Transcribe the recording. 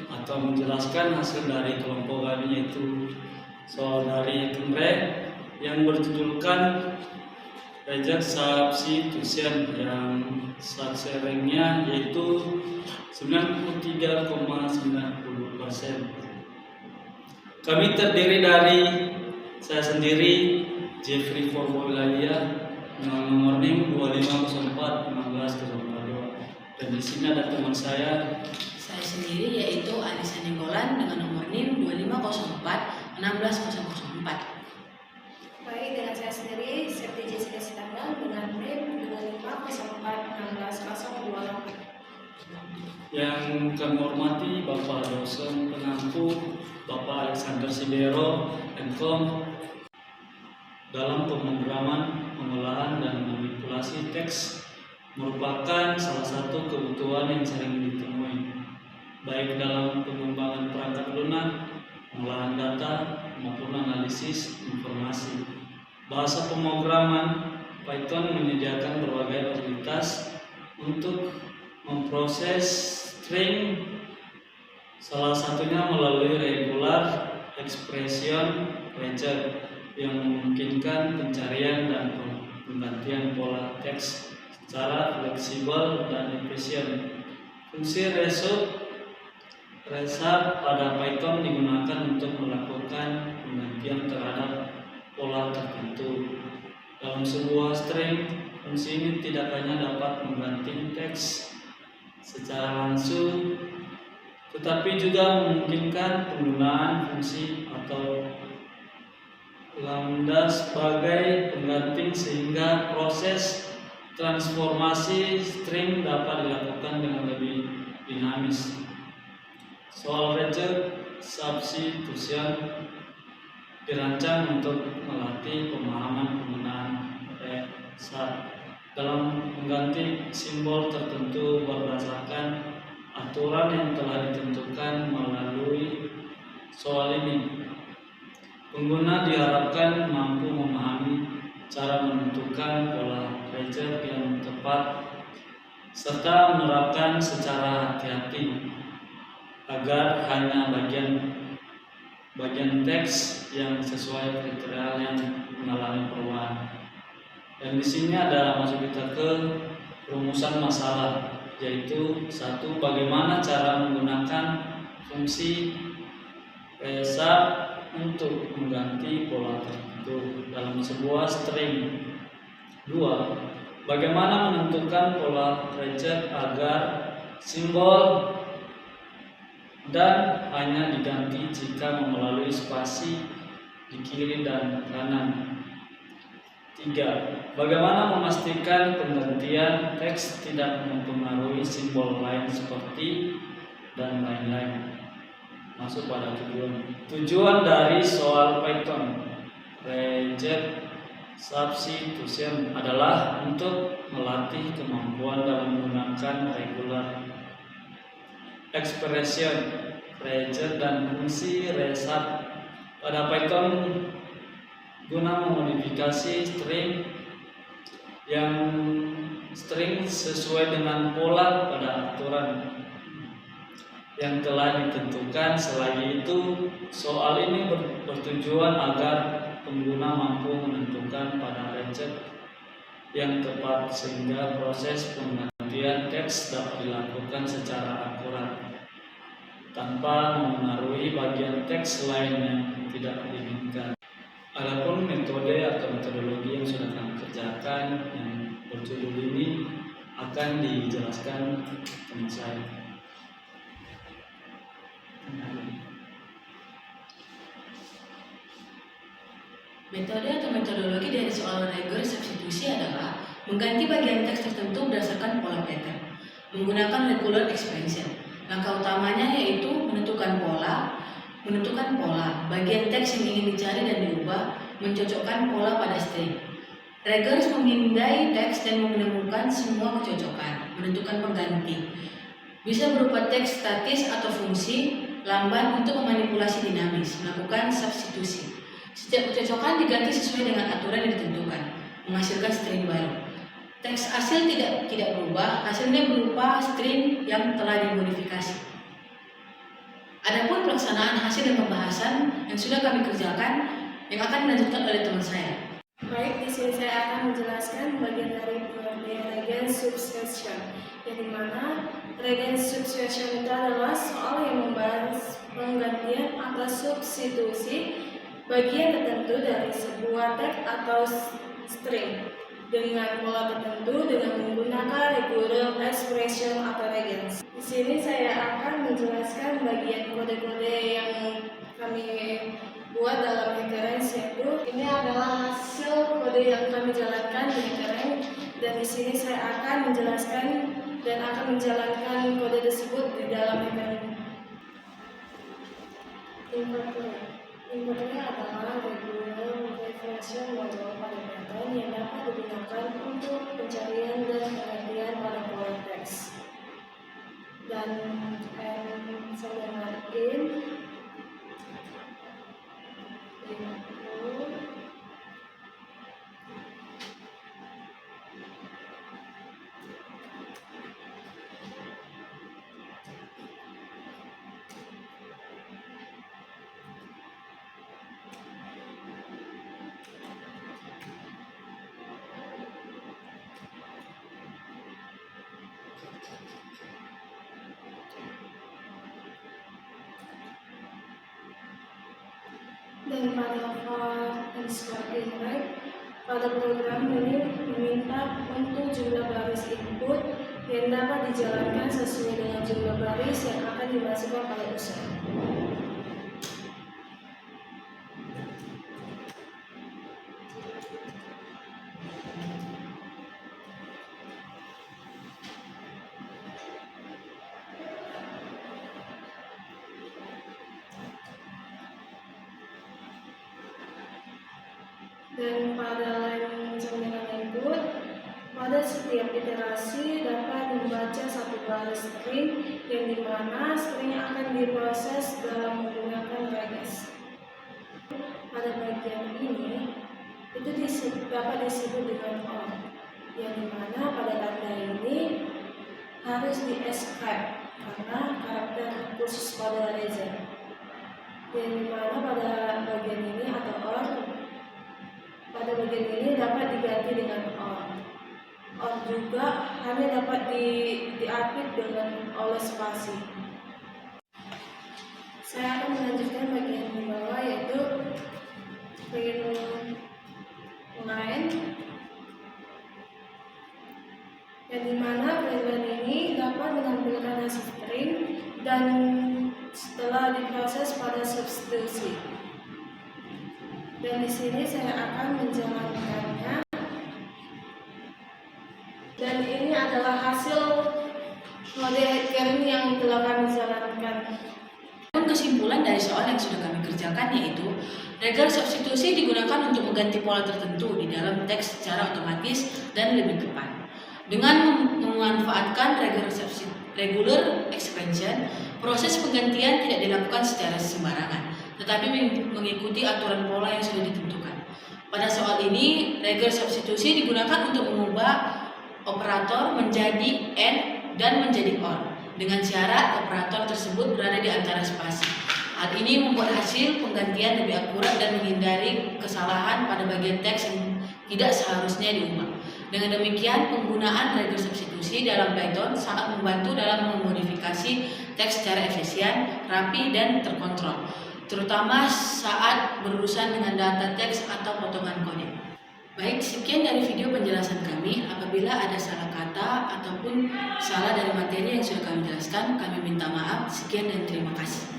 atau menjelaskan hasil dari kelompok kami, yaitu soal dari Kemre yang berjudulkan Reject Substitution yang sharingnya yaitu 93,90%. Kami terdiri dari saya sendiri, Jeffrey Forbolaya, dengan nomor NIM 25041602, dan di sini ada teman saya sendiri yaitu Anissa Nenggolan dengan nomor NIM 25041604. Baik, dengan saya sendiri Septi Jessica Sitanggang dengan NIM 25041602. Yang kami hormati Bapak dosen pengampu Bapak Alexander Sidero, MKom, dalam pemrograman, pengolahan, dan manipulasi teks merupakan salah satu kebutuhan yang sering ditemui, baik dalam pengembangan perangkat lunak, pengolahan data, maupun analisis informasi. Bahasa pemrograman Python menyediakan berbagai fasilitas untuk memproses string, salah satunya melalui regular expression ranger yang memungkinkan pencarian dan penggantian pola teks secara fleksibel dan efisien. Fungsi result pada Python digunakan untuk melakukan penggantian terhadap pola tertentu. Dalam sebuah string, fungsi ini tidak hanya dapat mengganti teks secara langsung, tetapi juga memungkinkan penggunaan fungsi atau lambda sebagai pengganti sehingga proses transformasi string dapat dilakukan dengan lebih dinamis. Soal reject substitution dirancang untuk melatih pemahaman penggunaan result dalam mengganti simbol tertentu berdasarkan aturan yang telah ditentukan melalui soal ini. Pengguna diharapkan mampu memahami cara menentukan pola reject yang tepat serta menerapkan secara hati-hati agar hanya bagian teks yang sesuai kriteria yang mengalami perubahan. Dan di sini ada masuk kita ke rumusan masalah, yaitu 1. Bagaimana cara menggunakan fungsi result untuk mengganti pola tertentu dalam sebuah string. 2. Bagaimana menentukan pola reject agar simbol dan hanya diganti jika melalui spasi di kiri dan kanan. 3. Bagaimana memastikan penggantian teks tidak mempengaruhi simbol lain seperti dan lain-lain. Masuk pada tujuan dari soal Python reject substitution adalah untuk melatih kemampuan dalam menggunakan regular expression ranger dan fungsi result pada Python guna memodifikasi string sesuai dengan pola pada aturan yang telah ditentukan. Selagi itu, soal ini bertujuan agar pengguna mampu menentukan pada reject yang tepat sehingga proses penggantian teks dapat dilakukan secara akurat tanpa memengaruhi bagian teks lain yang tidak diinginkan. Adapun metode atau metodologi yang sudah kami kerjakan yang berjudul ini akan dijelaskan teman saya. Metode atau metodologi dari soal regular substitusi adalah mengganti bagian teks tertentu berdasarkan pola pattern menggunakan regular expression. Langkah utamanya yaitu menentukan pola, bagian teks yang ingin dicari dan diubah, mencocokkan pola pada string. Regular memindai teks dan menemukan semua kecocokan, menentukan pengganti. Bisa berupa teks statis atau fungsi, lamban untuk memanipulasi dinamis, melakukan substitusi. Setiap kecocokan diganti sesuai dengan aturan yang ditentukan, menghasilkan string baru. Teks hasil tidak berubah, hasilnya berupa string yang telah dimodifikasi. Adapun pelaksanaan hasil dan pembahasan yang sudah kami kerjakan yang akan dilanjutkan oleh teman saya. Baik, di sini saya akan menjelaskan bagian dari pengertian reagent substitution, yang dimana reagent substitution itu adalah soal yang membahas penggantian atau substitusi bagian tertentu dari sebuah teks atau string dengan pola tertentu dengan menggunakan regular expression atau reagents. Di sini saya akan menjelaskan bagian kode-kode yang kami buat dalam HackerRank, yaitu ini adalah hasil kode yang kami jalankan di HackerRank, dan di sini saya akan menjelaskan dan akan menjalankan kode tersebut di dalam HackerRank. Inputnya adalah regular expression model pada pattern yang dapat digunakan untuk pencarian dan penggantian pada pola teks. Dan saya in dan pada for insert in right, pada program ini meminta untuk jumlah baris input yang dapat dijalankan sesuai dengan jumlah baris yang akan dimasukkan pada user. Dan pada line cerminan input, pada setiap iterasi dapat membaca satu baris string yang dimana string akan diproses dalam menggunakan regex. Pada bagian ini, itu dapat disebut dengan or, yang dimana pada tanda ini harus di-escape karena karakter khusus pada regex. Yang dimana pada bagian ini atau or, pada bagian ini dapat diganti dengan or. Or juga hanya dapat diapit dengan oleh spasi. Saya akan melanjutkan bagian di bawah, yaitu print line, yang dimana print line ini dapat menampilkan hasil string dan setelah diproses pada substitusi. Dan di sini saya akan menjalankannya. Dan ini adalah hasil kode HackerRank yang telah kami jalankan. Kesimpulan dari soal yang sudah kami kerjakan yaitu regular substitusi digunakan untuk mengganti pola tertentu di dalam teks secara otomatis dan lebih tepat. Dengan memanfaatkan regular expansion, proses penggantian tidak dilakukan secara sembarangan, tetapi mengikuti aturan pola yang sudah ditentukan. Pada soal ini, regular substitusi digunakan untuk mengubah operator menjadi AND dan menjadi OR dengan syarat operator tersebut berada di antara spasi. Hal ini membuat hasil penggantian lebih akurat dan menghindari kesalahan pada bagian teks yang tidak seharusnya diubah. Dengan demikian, penggunaan regular substitusi dalam Python sangat membantu dalam memodifikasi teks secara efisien, rapi, dan terkontrol, terutama saat berurusan dengan data teks atau potongan kode. Baik, sekian dari video penjelasan kami. Apabila ada salah kata ataupun salah dari materi yang sudah kami jelaskan, kami minta maaf. Sekian dan terima kasih.